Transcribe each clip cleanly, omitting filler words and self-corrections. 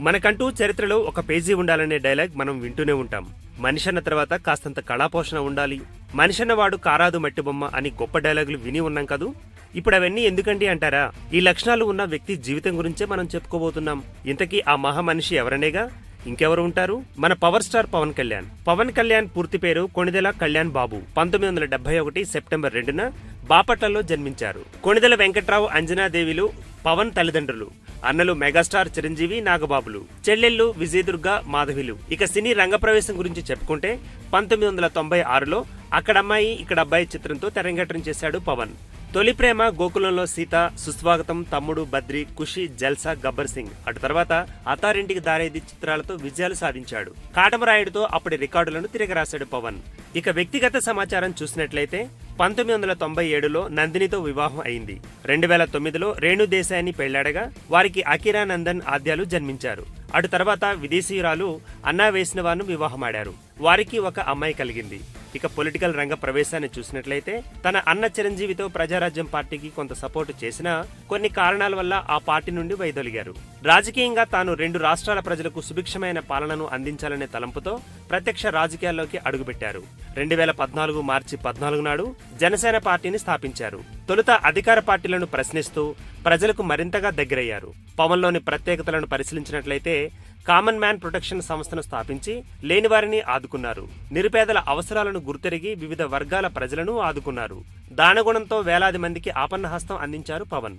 మనకంటూ చరిత్రలో ఒక పేజీ ఉండాలనే డైలాగ్ మనం వింటూనే ఉంటాం. మనిషన్న తర్వాత కాస్తంత కళాపోషణ ఉండాలి, మనిషన్న వాడు కారాదు మట్టి బొమ్మ అని గొప్ప డైలాగులు విని ఉన్నాం కదూ. ఇప్పుడు అవన్నీ ఎందుకండి అంటారా? ఈ లక్షణాలు ఉన్న వ్యక్తి జీవితం గురించే మనం చెప్పుకోబోతున్నాం. ఇంతకీ ఆ మహా మనిషి ఎవరనేగా, ఇంకెవరు ఉంటారు? మన పవర్ స్టార్ పవన్ కళ్యాణ్. పవన్ కళ్యాణ్ పూర్తి పేరు కొణిదెల కళ్యాణ్ బాబు. 1971 సెప్టెంబర్ 2న బాపట్లలో జన్మించారు. కొణిదెల వెంకట్రావు, అంజనాదేవిలు పవన్ తల్లిదండ్రులు. అన్నలు మెగాస్టార్ చిరంజీవి, నాగబాబులు. చెల్లెళ్ళు విజయదుర్గ, మాధవిలు. ఇక సినీ రంగప్రవేశం గురించి చెప్పుకుంటే 1996లో అక్కడమ్మాయి ఇక్కడబ్బాయి చిత్రంతో తెరంగేట్రం చేశాడు పవన్. తొలి ప్రేమ, గోకులంలో సీత, సుస్వాగతం, తమ్ముడు, బద్రి, ఖుషి, జల్సా, గబ్బర్ సింగ్. అటు తర్వాత అత్తారింటికి దారేది చిత్రాలతో విజయాలు సాధించాడు. కాటమరాయుడుతో అప్పటి రికార్డులను తిరగరాశాడు పవన్. ఇక వ్యక్తిగత సమాచారం చూసినట్లయితే 1997లో నందినితో వివాహం అయింది. 2009లో రేణు దేశాయిని పెళ్లాడగా వారికి అకిరా నందన్ ఆద్యాలు జన్మించారు. అటు తర్వాత విదేశీయురాలు అన్నా వైష్ణవాను వివాహమాడారు. వారికి ఒక అమ్మాయి కలిగింది. ఇక పొలిటికల్ రంగ ప్రవేశాన్ని చూసినట్లయితే తన అన్న చిరంజీవితో ప్రజారాజ్యం పార్టీకి కొంత సపోర్టు చేసినా కొన్ని కారణాల వల్ల ఆ పార్టీ నుండి వైదొలిగారు. రాజకీయంగా తాను 2 రాష్ట్రాల ప్రజలకు సుభిక్షమైన పాలనను అందించాలనే తలంపుతో ప్రత్యక్ష రాజకీయాల్లోకి అడుగుపెట్టారు. 2014 మార్చి 14 నాడు జనసేన పార్టీని స్థాపించారు. తొలుత అధికార పార్టీలను ప్రశ్నిస్తూ ప్రజలకు మరింతగా దగ్గరయ్యారు. పవన్లోని ప్రత్యేకతలను పరిశీలించినట్లయితే కామన్ మ్యాన్ ప్రొటెక్షన్ సంస్థను స్థాపించి లేనివారిని ఆదుకున్నారు. నిరుపేదల అవసరాలను గుర్తెరిగి వివిధ వర్గాల ప్రజలను ఆదుకున్నారు. దానగుణంతో వేలాది మందికి ఆపన్నహస్తం అందించారు పవన్.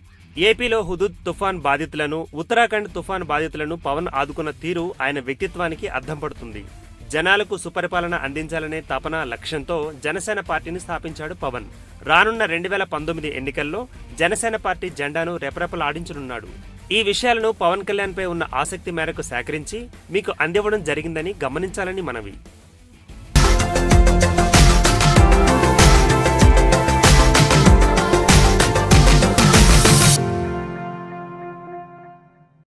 ఏపీలో హుదూద్ తుఫాన్ బాధితులను, ఉత్తరాఖండ్ తుఫాన్ బాధితులను పవన్ ఆదుకున్న తీరు ఆయన వ్యక్తిత్వానికి అద్దం పడుతుంది. జనాలకు సుపరిపాలన అందించాలనే తపన, లక్ష్యంతో జనసేన పార్టీని స్థాపించాడు పవన్. రానున్న 2019 ఎన్నికల్లో జనసేన పార్టీ జెండాను రెపరెపలాడించనున్నాడు. ఈ విషయాలను పవన్ కళ్యాణ్ పై ఉన్న ఆసక్తి మేరకు సేకరించి మీకు అందివ్వడం జరిగిందని గమనించాలని మనవి.